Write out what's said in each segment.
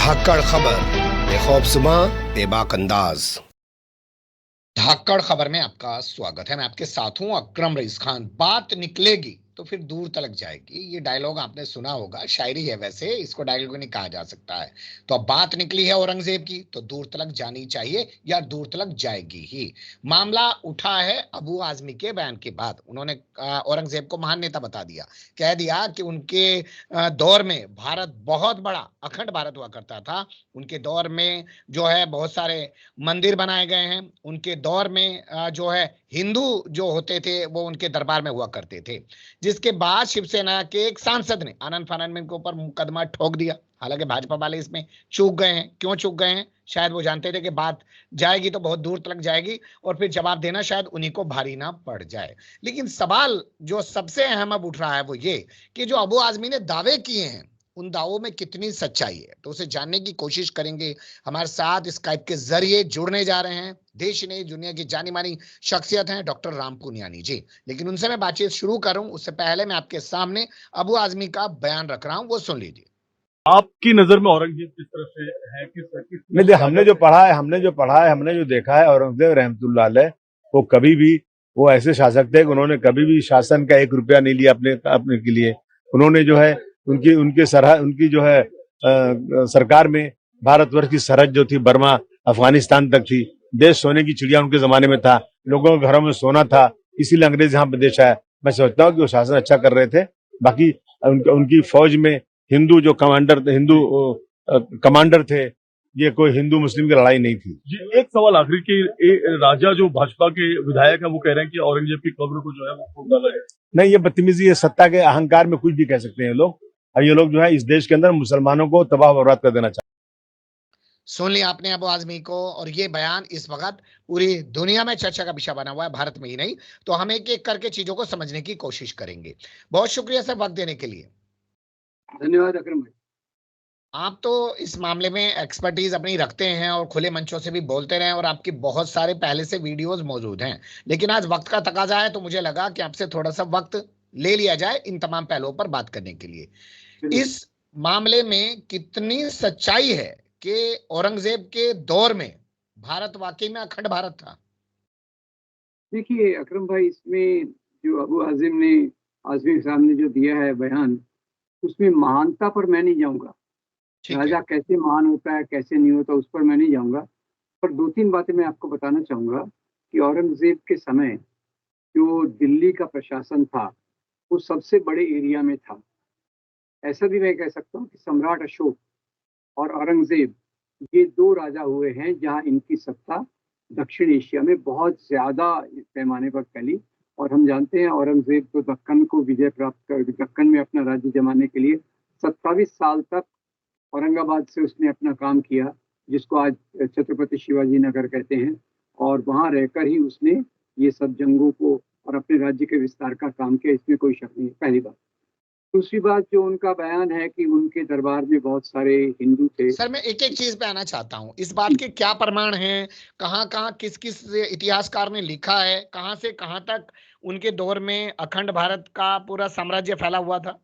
धाकड़ खबर, बेखौफज़ुमा, बेबाक अंदाज। धाकड़ खबर में आपका स्वागत है। मैं आपके साथ हूं अकरम रईस खान। बात निकलेगी तो फिर दूर तलक जाएगी, ये डायलॉग आपने सुना होगा। शायरी है वैसे, इसको डायलॉग नहीं कहा जा सकता है। तो अब बात निकली है औरंगजेब की, तो दूर तलक जानी चाहिए या दूर तलक जाएगी ही। मामला उठा है अबू आजमी के बयान के बाद। उन्होंने औरंगजेब को महान नेता बता दिया। कह दिया कि उनके दौर में भारत बहुत बड़ा अखंड भारत हुआ करता था। उनके दौर में जो है बहुत सारे मंदिर बनाए गए हैं। उनके दौर में जो है हिंदू जो होते थे वो उनके दरबार में हुआ करते थे। जिसके बाद शिवसेना के एक सांसद ने आनंद फानंद के ऊपर मुकदमा ठोक दिया। हालांकि भाजपा वाले इसमें चूक गए हैं। क्यों चूक गए हैं? शायद वो जानते थे कि बात जाएगी तो बहुत दूर तक जाएगी और फिर जवाब देना शायद उन्हीं को भारी ना पड़ जाए। लेकिन सवाल जो सबसे अहम अब उठ रहा है वो ये कि जो अबू आजमी ने दावे किए हैं उन दावों में कितनी सच्चाई है, तो उसे जानने की कोशिश करेंगे। हमारे साथ स्काइप के जरिए जुड़ने जा रहे हैं देश ने दुनिया की जानी मानी शख्सियत हैं डॉक्टर राम पुनियानी जी। लेकिन उनसे मैं बातचीत शुरू करूं उससे पहले मैं आपके सामने अबू आजमी का बयान रख रहा हूं, वो सुन लीजिए। आपकी नजर में औरंगजेब किस तरह से है? किस नहीं, हमने जो पढ़ा है, हमने जो देखा है, औरंगजेब रहमतुल्लाह अलैह वो कभी भी वो ऐसे शासक थे कि उन्होंने कभी भी शासन का 1 रुपया नहीं लिया अपने के लिए। उन्होंने जो है उनकी जो है सरकार में भारतवर्ष की सरहद जो थी बर्मा अफगानिस्तान तक थी। देश सोने की चिड़िया उनके जमाने में था, लोगों के घरों में सोना था, इसीलिए अंग्रेज यहाँ पे देश आया। मैं समझता हूँ कि वो शासन अच्छा कर रहे थे। बाकी उनकी फौज में हिंदू जो कमांडर थे, ये कोई हिंदू मुस्लिम की लड़ाई नहीं थी। जी, एक सवाल आखिरी कि राजा जो भाजपा के विधायक है वो कह रहे हैं कि औरंगजेब की कब्र को जो है वो खोद डाला है। नहीं, ये बदतमीजी है। सत्ता के अहंकार में कुछ भी कह सकते हैं लोग, और ये लोग जो है इस देश के अंदर मुसलमानों को तबाह बर्बाद कर देना चाहते हैं। सुन लिया आपने अबू आजमी को, और ये बयान इस वक्त पूरी दुनिया में चर्चा का विषय बना हुआ है, भारत में ही नहीं। तो हम एक एक करके चीजों को समझने की कोशिश करेंगे। बहुत शुक्रिया सर वक्त देने के लिए। धन्यवाद अकरम भाई। आप तो इस मामले में एक्सपर्टीज अपनी रखते हैं और खुले मंचों से भी बोलते रहे, और आपके बहुत सारे पहले से वीडियोस मौजूद हैं। लेकिन आज वक्त का तकाजा है तो मुझे लगा कि आपसे थोड़ा सा वक्त ले लिया जाए इन तमाम पहलुओं पर बात करने के लिए। इस मामले में कितनी सच्चाई है कि औरंगजेब के दौर में भारत वाकई में अखंड भारत था? देखिए अकरम भाई, इसमें जो अबू आजमी साहब ने जो दिया है बयान, उसमें महानता पर मैं नहीं जाऊंगा। राजा कैसे महान होता है कैसे नहीं होता उस पर मैं नहीं जाऊंगा। पर 2-3 बातें मैं आपको बताना चाहूंगा कि औरंगजेब के समय जो दिल्ली का प्रशासन था वो सबसे बड़े एरिया में था। ऐसा भी मैं कह सकता हूँ कि सम्राट अशोक और औरंगजेब ये 2 राजा हुए हैं जहाँ इनकी सत्ता दक्षिण एशिया में बहुत ज्यादा पैमाने पर फैली। और हम जानते हैं औरंगजेब तो दक्कन को विजय प्राप्त कर दक्कन में अपना राज्य जमाने के लिए 27 साल तक औरंगाबाद से उसने अपना काम किया, जिसको आज छत्रपति शिवाजी नगर कहते हैं। और वहां रहकर ही उसने ये सब जंगों को और अपने राज्य के विस्तार का काम किया, इसमें कोई शक नहीं। पहली बात। दूसरी बात, जो उनका बयान है कि उनके दरबार में बहुत सारे हिंदू थे। सर मैं एक एक चीज पे आना चाहता हूँ। इस बात के क्या प्रमाण हैं? कहाँ कहाँ किस किस इतिहासकार ने लिखा है? कहाँ से कहाँ तक उनके दौर में अखंड भारत का पूरा साम्राज्य फैला हुआ था?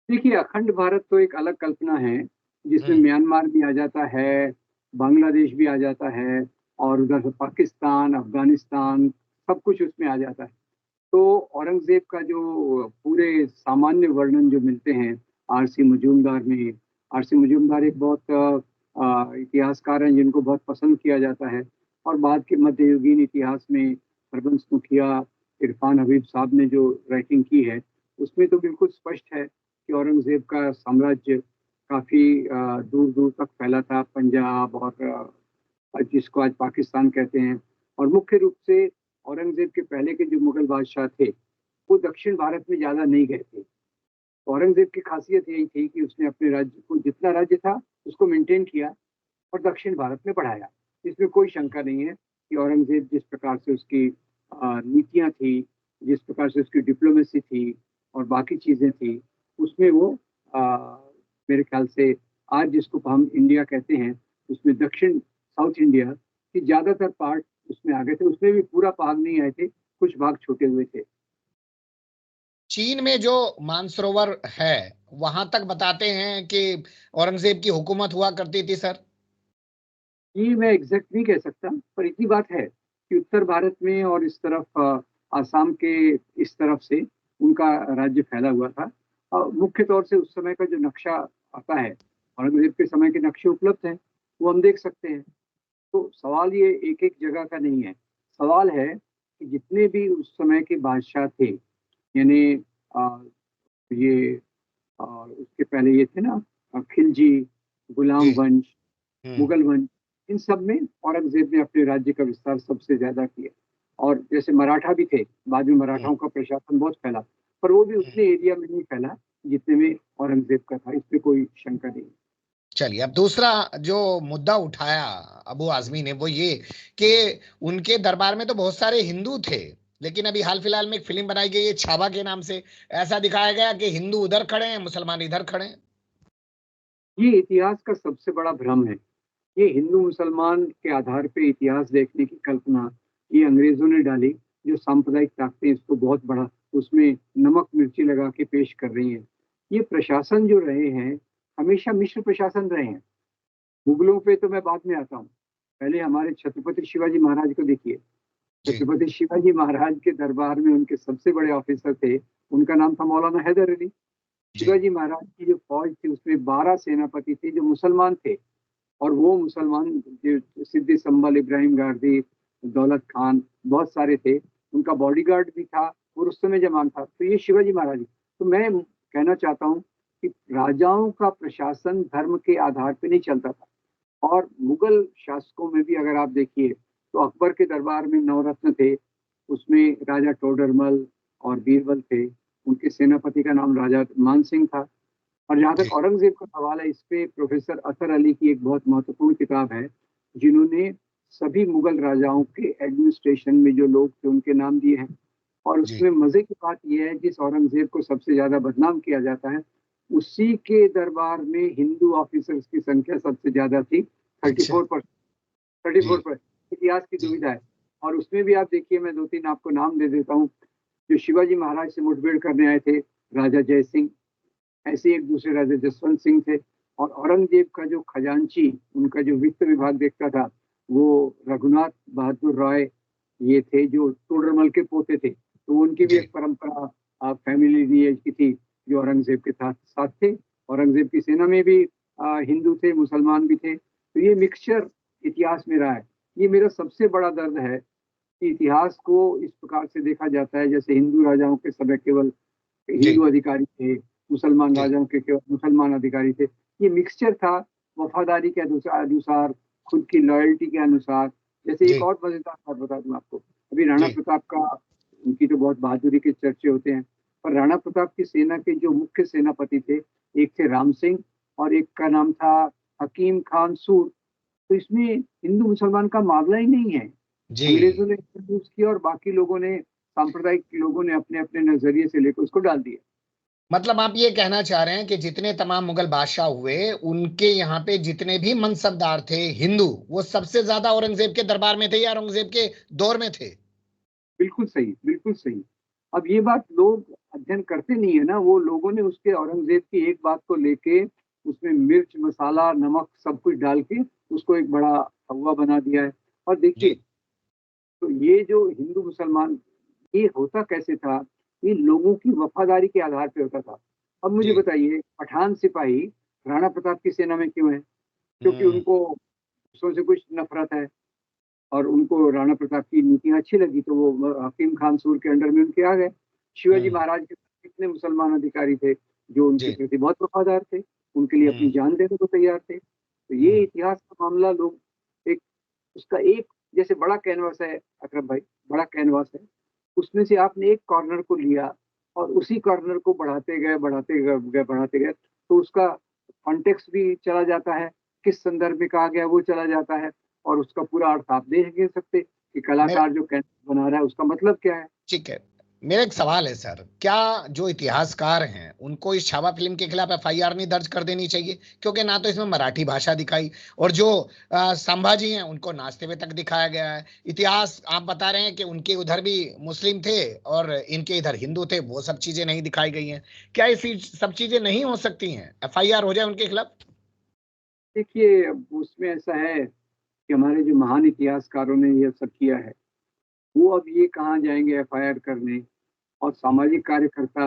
देखिए, अखंड भारत तो एक अलग कल्पना है जिसमें म्यांमार भी आ जाता है, बांग्लादेश भी आ जाता है, और उधर से पाकिस्तान, अफगानिस्तान सब कुछ उसमें आ जाता है। तो औरंगजेब का जो पूरे सामान्य वर्णन जो मिलते हैं आरसी मुजूमदार में, आरसी मुजूमदार एक बहुत इतिहासकार हैं जिनको बहुत पसंद किया जाता है। और बाद के मध्ययुगीन इतिहास में हरबंस मुखिया, इरफान हबीब साहब ने जो राइटिंग की है उसमें तो बिल्कुल स्पष्ट है कि औरंगजेब का साम्राज्य काफ़ी दूर दूर तक फैला था, पंजाब और जिसको आज पाकिस्तान कहते हैं। और मुख्य रूप से औरंगजेब के पहले के जो मुगल बादशाह थे वो दक्षिण भारत में ज़्यादा नहीं गए थे। औरंगजेब की खासियत यही थी कि उसने अपने राज्य को, जितना राज्य था उसको मेंटेन किया और दक्षिण भारत में बढ़ाया। इसमें कोई शंका नहीं है कि औरंगजेब जिस प्रकार से उसकी नीतियाँ थी, जिस प्रकार से उसकी डिप्लोमेसी थी और बाकी चीज़ें थी, उसमें वो मेरे ख्याल से आज जिसको हम इंडिया कहते हैं उसमें दक्षिण साउथ इंडिया की ज़्यादातर पार्ट उसमें आ गए थे। उसमें भी पूरा भाग नहीं आए थे, कुछ भाग छूटे हुए थे। चीन में जो मानसरोवर है वहां तक बताते हैं कि औरंगजेब की हुकूमत हुआ करती थी सर? ये मैं एग्जैक्ट नहीं कह सकता, पर इतनी बात है कि उत्तर भारत में और इस तरफ आसाम के इस तरफ से उनका राज्य फैला हुआ था। मुख्य तौर से उस समय का जो नक्शा आता है, औरंगजेब के समय के नक्शे उपलब्ध हैं, वो हम देख सकते हैं। तो सवाल ये एक एक जगह का नहीं है। सवाल है कि जितने भी उस समय के बादशाह थे, यानी ये उसके पहले ये थे ना, खिलजी, गुलाम जी। वंश, हम्म। मुगल वंश, इन सब में औरंगजेब ने अपने राज्य का विस्तार सबसे ज्यादा किया। और जैसे मराठा भी थे, बाद में हम्म। मराठाओं का प्रशासन बहुत फैला, पर वो भी हम्म। उतने एरिया में नहीं फैला जितने में औरंगजेब का था, इसमें कोई शंका नहीं। चलिए, अब दूसरा जो मुद्दा उठाया अबू आजमी ने वो ये कि उनके दरबार में तो बहुत सारे हिंदू थे, लेकिन अभी हाल फिलहाल में एक फिल्म बनाई गई है छावा के नाम से। ऐसा दिखाया गया कि हिंदू उधर खड़े हैं, मुसलमान इधर खड़े हैं। ये इतिहास का सबसे बड़ा भ्रम है। ये हिंदू मुसलमान के आधार पे इतिहास देखने की कल्पना ये अंग्रेजों ने डाली, जो सांप्रदायिक ताकतें इसको बहुत बड़ा उसमें नमक मिर्ची लगा के पेश कर रही हैं। ये प्रशासन जो रहे हैं, हमेशा मिश्र प्रशासन रहे हैं। मुगलों पे तो मैं बाद में आता हूँ, पहले हमारे छत्रपति शिवाजी महाराज को देखिए। जी। छत्रपति शिवाजी महाराज के दरबार में उनके सबसे बड़े ऑफिसर थे, उनका नाम था मौलाना हैदर अली। जी। शिवाजी महाराज की जो फौज थी उसमें 12 सेनापति थे जो मुसलमान थे। और वो मुसलमान जो सिद्दी संभल, इब्राहिम गारदी, दौलत खान, बहुत सारे थे। उनका बॉडीगार्ड भी था और उस समय जमान था। तो ये शिवाजी महाराज। तो मैं कहना चाहता हूँ कि राजाओं का प्रशासन धर्म के आधार पर नहीं चलता था। और मुगल शासकों में भी अगर आप देखिए तो अकबर के दरबार में नवरत्न थे, उसमें राजा टोडरमल और बीरबल थे। उनके सेनापति का नाम राजा मान सिंह था। और जहाँ जी। तक औरंगजेब का सवाल है, इस पे प्रोफेसर अतर अली की एक बहुत महत्वपूर्ण किताब है, जिन्होंने सभी मुगल राजाओं के एडमिनिस्ट्रेशन में जो लोग थे उनके नाम दिए हैं। और जी। उसमें मजे की बात यह है, जिस औरंगजेब को सबसे ज्यादा बदनाम किया जाता है, उसी के दरबार में हिंदू ऑफिसर्स की संख्या सबसे ज्यादा थी, अच्छा। 34%। थर्टी जी। फोर परसेंट इतिहास की जी। दुविधा है। और उसमें भी आप देखिए, मैं दो तीन आपको नाम दे देता हूँ। जो शिवाजी महाराज से मुठभेड़ करने आए थे, राजा जय सिंह, ऐसे एक दूसरे राजा जसवंत सिंह थे। और औरंगजेब का जो खजांची, उनका जो वित्त विभाग देखता था, वो रघुनाथ बहादुर राय ये थे, जो तोडरमल के पोते थे। तो उनकी भी जी। एक परंपरा फैमिली लिएज की थी, जो औरंगजेब के साथ साथ थे। औरंगजेब की सेना में भी हिंदू थे, मुसलमान भी थे। तो ये मिक्सचर इतिहास में रहा है। ये मेरा सबसे बड़ा दर्द है कि इतिहास को इस प्रकार से देखा जाता है जैसे हिंदू राजाओं के समय केवल जी। हिंदू अधिकारी थे, मुसलमान जी। राजाओं के केवल मुसलमान अधिकारी थे। ये मिक्सचर था, वफादारी के अनुसार, खुद की लॉयल्टी के अनुसार। जैसे जी। एक और मजेदार बात बता दूं आपको, अभी राणा जी। प्रताप का, उनकी तो बहुत बहादुरी के चर्चे होते हैं, पर राणा प्रताप की सेना के जो मुख्य सेनापति थे, एक थे राम सिंह और एक का नाम था हकीम खान सूर। तो इसमें हिंदू मुसलमान का मामला ही नहीं है। जी। अंग्रेजों ने इंट्रोड्यूस किया और बाकी लोगों ने, सांप्रदायिक लोगों ने अपने अपने नजरिए से लेकर उसको डाल दिया। मतलब आप ये कहना चाह रहे हैं कि जितने तमाम मुगल बादशाह हुए, उनके यहाँ पे जितने भी मनसबदार थे हिंदू, वो सबसे ज्यादा औरंगजेब के दरबार में थे या औरंगजेब के दौर में थे? बिल्कुल सही, बिल्कुल सही। अब ये बात लोग अध्ययन करते नहीं है ना, वो लोगों ने उसके औरंगजेब की एक बात को लेके उसमें मिर्च, मसाला, नमक सब कुछ डाल के उसको एक बड़ा हवा बना दिया है। और देखिए, जी। तो ये जो हिंदू मुसलमान, ये होता कैसे था? ये लोगों की वफादारी के आधार पे होता था। अब मुझे जी। बताइए, पठान सिपाही राणा प्रताप की सेना में क्यों है? क्योंकि हम्म। उनको दूसरों से कुछ नफरत है और उनको राणा प्रताप की नीतियां अच्छी लगी, तो वो हकीम खान सूर के अंडर में उनके आ गए। शिवाजी हम्म। महाराज के साथ कितने मुसलमान अधिकारी थे जो उनके जी। प्रति बहुत वफादार थे, उनके लिए अपनी हम्म। जान देने को तैयार थे। तो ये हम्म। इतिहास का मामला लोग एक, उसका एक, जैसे बड़ा कैनवास है अकरम भाई, बड़ा कैनवास है, उसमें से आपने एक कॉर्नर को लिया और उसी कॉर्नर को बढ़ाते गए, तो उसका कॉन्टेक्स्ट भी चला जाता है, किस संदर्भ में कहा गया वो चला जाता है। और उसका पूरा अर्थ आप देख नहीं सकते कि मेरा कलाकार जो कैनवस बना रहा है उसका मतलब क्या है। ठीक है। मेरा एक सवाल है सर, क्या जो इतिहासकार हैं उनको इस छावा फिल्म के खिलाफ एफआईआर नहीं दर्ज कर देनी चाहिए? क्योंकि ना तो इसमें मराठी भाषा दिखाई, और जो संभाजी हैं उनको नाचते हुए तक दिखाया गया है। इतिहास आप बता रहे हैं कि उनके उधर भी मुस्लिम थे और इनके इधर हिंदू थे, वो सब चीजें नहीं दिखाई गई हैं। क्या ये सब चीजें नहीं हो सकती हैं, एफआईआर हो जाए उनके खिलाफ? देखिए, अब उसमें ऐसा है कि हमारे जो महान इतिहासकारों ने ये सब किया है, वो अब ये कहाँ जाएंगे एफआईआर करने। और सामाजिक कार्यकर्ता,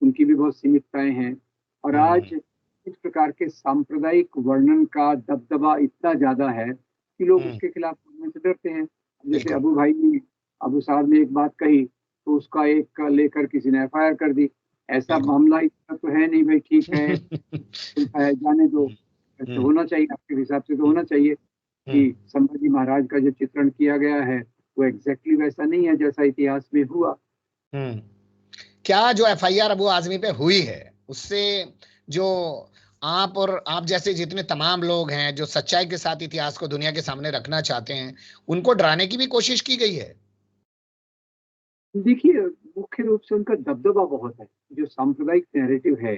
उनकी भी बहुत सीमितताएं हैं। और आज हम्म। इस प्रकार के सांप्रदायिक वर्णन का दबदबा इतना ज्यादा है कि लोग हम्म। उसके खिलाफ बोलने से डरते हैं। अब जैसे बिल्कुल। अबू साहब ने एक बात कही तो उसका एक का लेकर किसी ने एफआईआर कर दी। ऐसा बिल्कुल। मामला इतना तो है नहीं भाई, ठीक है, जाने दो। ऐसे हम्म। होना चाहिए, आपके हिसाब से तो होना चाहिए हम्म। कि संभाजी महाराज का जो चित्रण किया गया है वो एग्जैक्टली वैसा नहीं है जैसा इतिहास में हुआ। हम्म। क्या जो एफआईआर अबू आजमी पे हुई है उससे जो आप और आप जैसे जितने तमाम लोग हैं जो सच्चाई के साथ इतिहास को दुनिया के सामने रखना चाहते हैं, उनको डराने की भी कोशिश की गई है? देखिए, मुख्य रूप से उनका दबदबा बहुत है। जो सांप्रदायिक नैरेटिव है,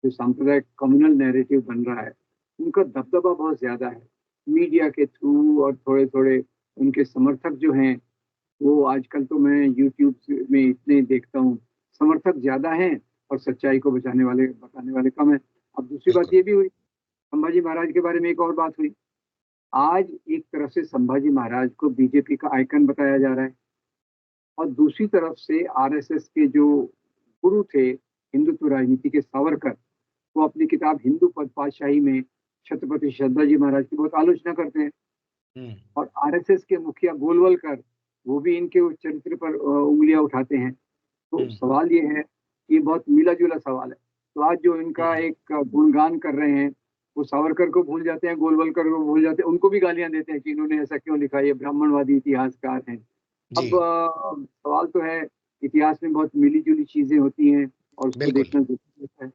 जो सांप्रदायिक कम्युनल नैरेटिव बन रहा है, उनका दबदबा बहुत ज्यादा है। मीडिया के थ्रू और थोड़े थोड़े उनके समर्थक जो हैं, वो आजकल तो मैं यूट्यूब में इतने देखता हूँ, समर्थक ज्यादा हैं और सच्चाई को बताने वाले कम है। अब दूसरी बात बिल्कुल। ये भी हुई, संभाजी महाराज के बारे में एक और बात हुई। आज एक तरफ से संभाजी महाराज को बीजेपी का आइकन बताया जा रहा है, और दूसरी तरफ से आरएसएस के जो गुरु थे हिंदुत्व राजनीति के, सावरकर, वो अपनी किताब हिंदू पद पातशाही में छत्रपति शिवाजी महाराज की बहुत आलोचना करते हैं। हम्म। और आरएसएस के मुखिया गोलवलकर, वो भी इनके उस चरित्र पर उंगलियां उठाते हैं। तो हम्म। सवाल ये है कि ये बहुत मिला जुला सवाल है। तो आज जो इनका हम्म। एक गुणगान कर रहे हैं, वो सावरकर को भूल जाते हैं, गोलवलकर को भूल जाते हैं, उनको भी गालियां देते हैं कि इन्होंने ऐसा क्यों लिखा, ये ब्राह्मणवादी इतिहासकार हैं। जी। अब सवाल तो है, इतिहास में बहुत मिली जुली चीजें होती हैं और उसको बिल्कुल। देखना जरूरी होता है।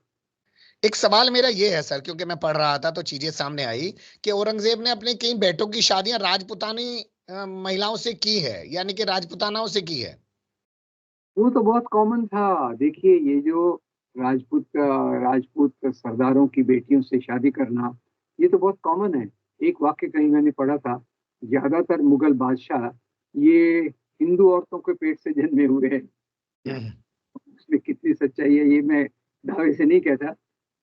एक सवाल मेरा ये है सर, क्योंकि मैं पढ़ रहा था तो चीजें सामने आई कि औरंगजेब ने अपने कई बेटों की शादियां राजपुतानी महिलाओं से की है, यानी कि राजपुतानाओं से की है। वो तो बहुत कॉमन था। देखिए, ये जो राजपूत सरदारों की बेटियों से शादी करना, ये तो बहुत कॉमन है। एक वाक्य कहीं मैंने पढ़ा था, ज्यादातर मुगल बादशाह ये हिंदू औरतों के पेट से जन्मे हुए हैं। हम्म। उसमें कितनी सच्चाई है ये मैं दावे से नहीं कहता,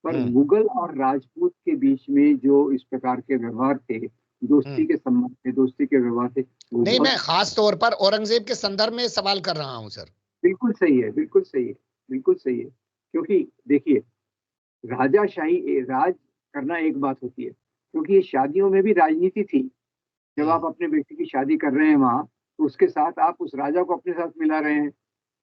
पर हम्म। मुगल और राजपूत के बीच में जो इस प्रकार के व्यवहार थे, हम्म। दोस्ती के संबंध थे, दोस्ती के व्यवहार थे, वो नहीं, बहुत। मैं खास तौर पर औरंगजेब के संदर्भ में सवाल कर रहा हूं सर। बिल्कुल सही है, बिल्कुल सही है, बिल्कुल सही है। क्योंकि देखिए, राज करना एक बात होती है, क्योंकि ये शादियों में भी राजनीति थी। जब हम्म। आप अपने बेटे की शादी कर रहे हैं वहां, तो उसके साथ आप उस राजा को अपने साथ मिला रहे हैं।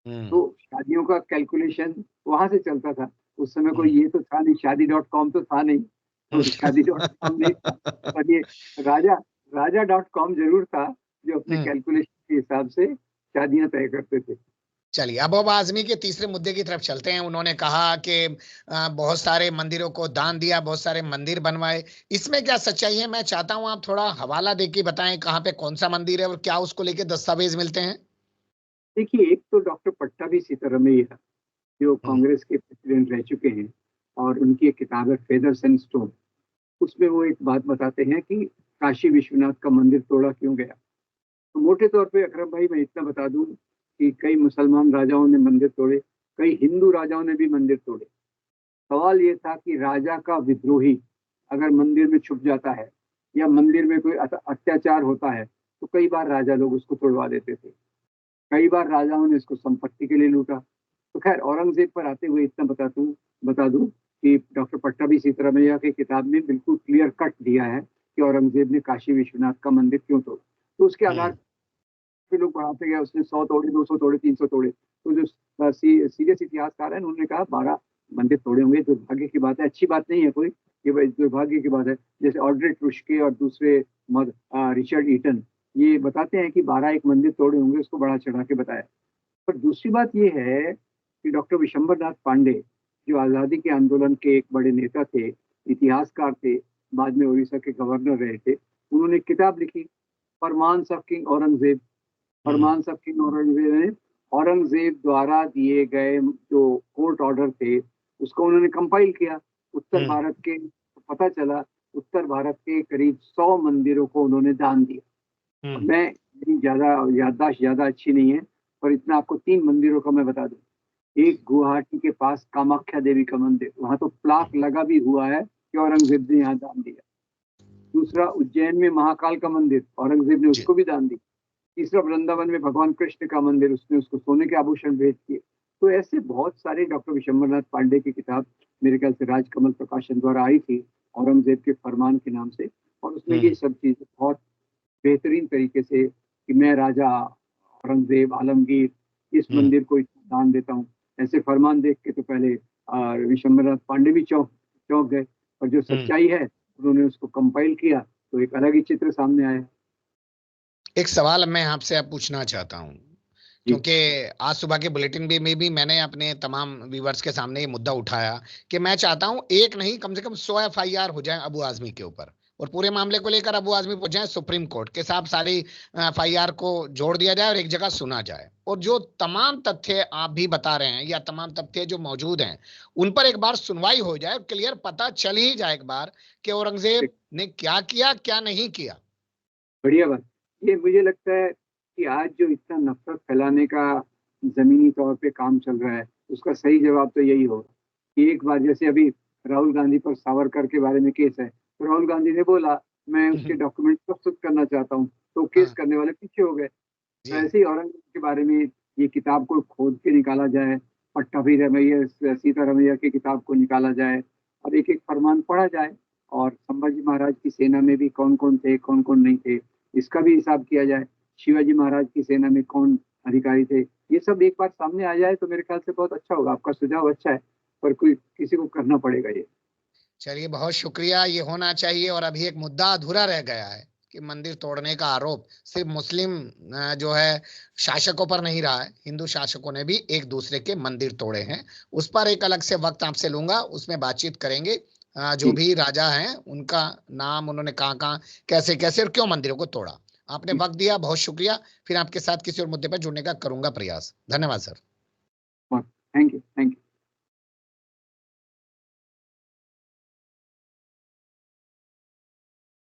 हम्म। तो शादियों का कैलकुलेशन वहां से चलता था। उस समय कोई हम्म। ये तो था नहीं, शादी.com तो था नहीं, तो शादी.com नहीं था। पर ये राजा राजा.com जरूर था, जो अपने हम्म। कैलकुलेशन के हिसाब से शादियां तय करते थे। चलिए, अब आजमी के तीसरे मुद्दे की तरफ चलते हैं। उन्होंने कहा कि बहुत सारे मंदिरों को दान दिया, बहुत सारे मंदिर बनवाए। इसमें क्या सच्चाई है? मैं चाहता हूं आप थोड़ा हवाला देके बताएं कहाँ पे कौन सा मंदिर है और क्या उसको लेके दस्तावेज मिलते हैं। देखिए, एक तो डॉक्टर पट्टाभी सीतारामैया, जो हम्म। कांग्रेस के प्रेसिडेंट रह चुके हैं, और उनकी एक किताब है फेदर्स एंड स्टोन। उसमें वो एक बात बताते हैं कि काशी विश्वनाथ का मंदिर तोड़ा क्यों गया। तो मोटे तौर पे अकरम भाई मैं इतना बता दूं कि कई मुसलमान राजाओं ने मंदिर तोड़े, कई हिंदू राजाओं ने भी मंदिर तोड़े। सवाल ये था कि राजा का विद्रोही अगर मंदिर में छुप जाता है, या मंदिर में कोई अत्याचार होता है, तो कई बार राजा लोग उसको तोड़वा देते थे। कई बार राजाओं ने इसको संपत्ति के लिए लूटा। तो खैर, औरंगजेब पर आते हुए इतना बता दूं कि डॉक्टर पट्टाभी सीतारामैया की किताब में बिल्कुल क्लियर कट दिया है कि औरंगजेब ने काशी विश्वनाथ का मंदिर क्यों तोड़ा। तो उसके आधार हम्म। पे लोग बढ़ाते गए, उसने 100 तोड़े, 200 तोड़े, 300 तोड़े। तो जो सीरियस इतिहासकार है, उन्होंने कहा 12 मंदिर तोड़े होंगे। दुर्भाग्य की बात है, अच्छी बात नहीं है कोई, ये दुर्भाग्य की बात है। जैसे ऑड्रे टुस्के और दूसरे रिचर्ड ईटन ये बताते हैं कि 12 एक मंदिर तोड़े होंगे, उसको बढ़ा चढ़ा के बताया। पर दूसरी बात ये है कि डॉक्टर विशंबर नाथ पांडे, जो आज़ादी के आंदोलन के एक बड़े नेता थे, इतिहासकार थे, बाद में उड़ीसा के गवर्नर रहे थे, उन्होंने एक किताब लिखी, farmans of king Aurangzeb. Hmm. Farmans of king Aurangzeb में औरंगजेब द्वारा दिए गए जो कोर्ट ऑर्डर थे उसको उन्होंने कंपाइल किया। उत्तर भारत के पता चला उत्तर भारत के करीब 100 मंदिरों को उन्होंने दान दिया। मैं मेरी ज्यादा याददाश्त ज्यादा अच्छी नहीं है, पर इतना आपको 3 मंदिरों का मैं बता दूं। एक गुवाहाटी के पास कामाख्या देवी का मंदिर, वहां तो प्लाक लगा भी हुआ है कि औरंगजेब ने यहाँ दान दिया। दूसरा उज्जैन में महाकाल का मंदिर, औरंगजेब ने उसको भी दान दिया। तीसरा वृंदावन में भगवान कृष्ण का मंदिर, उसने उसको सोने के आभूषण भेंट किए। तो ऐसे बहुत सारे, डॉक्टर विशंबरनाथ पांडे की किताब मेरे ख्याल से राजकमल प्रकाशन द्वारा आई थी औरंगजेब के फरमान के नाम से, और उसमें ये सब चीजें बहुत बेहतरीन तरीके से कि मैं राजा औरंगजेब आलमगीर इस मंदिर को इतना दान देता हूँ, ऐसे फरमान देख के तो पहले विशंबरनाथ पांडे भी चौंक गए, और जो सच्चाई है उन्होंने उसको कंपाइल किया तो एक अलग ही चित्र सामने आया। एक सवाल मैं आपसे अब पूछना चाहता हूँ, क्योंकि आज सुबह के बुलेटिन में भी मैंने अपने तमाम व्यूवर्स के सामने ये मुद्दा उठाया कि मैं चाहता हूं एक नहीं कम से कम 100 FIR हो जाए अबू आजमी के ऊपर, और पूरे मामले को लेकर अबू आजमी पहुंच जाए सुप्रीम कोर्ट के साथ, सारी FIR को जोड़ दिया जाए और एक जगह सुना जाए, और जो तमाम तथ्य आप भी बता रहे हैं या तमाम तथ्य जो मौजूद हैं उन पर एक बार सुनवाई हो जाए, क्लियर पता चल ही जाए एक बार कि औरंगजेब ने क्या किया क्या नहीं किया। बढ़िया बात। ये मुझे लगता है कि आज जो इतना नफरत फैलाने का जमीनी तौर पे काम चल रहा है, उसका सही जवाब तो यही होगा कि एक बार, जैसे अभी राहुल गांधी पर सावरकर के बारे में केस है, तो राहुल गांधी ने बोला मैं उसके डॉक्यूमेंट प्रस्तुत करना चाहता हूँ, तो केस करने वाले पीछे हो गए। तो ऐसे ही औरंगजेब के बारे में ये किताब को खोद के निकाला जाए, पट्टाभी रमैया सीतारमैया की किताब को निकाला जाए और एक एक फरमान पढ़ा जाए, और संभाजी महाराज की सेना में भी कौन कौन थे कौन कौन नहीं थे इसका भी हिसाब किया जाए, शिवाजी महाराज की सेना में कौन अधिकारी थे, ये सब एक बार सामने आ जाए तो मेरे ख्याल से बहुत अच्छा होगा। आपका सुझाव अच्छा है, पर कोई किसी को करना पड़ेगा ये। चलिए बहुत शुक्रिया, ये होना चाहिए। और अभी एक मुद्दा अधूरा रह गया है कि मंदिर तोड़ने का आरोप सिर्फ मुस्लिम जो है शासकों पर नहीं रहा है, हिंदू शासकों ने भी एक दूसरे के मंदिर तोड़े हैं। उस पर एक अलग से वक्त आपसे लूंगा, उसमें बातचीत करेंगे। जो भी राजा हैं उनका नाम, उन्होंने कहाँ कहाँ कैसे कैसे और क्यों मंदिरों को तोड़ा। आपने वक्त दिया, बहुत शुक्रिया। फिर आपके साथ किसी और मुद्दे पर जुड़ने का करूंगा प्रयास। धन्यवाद सर।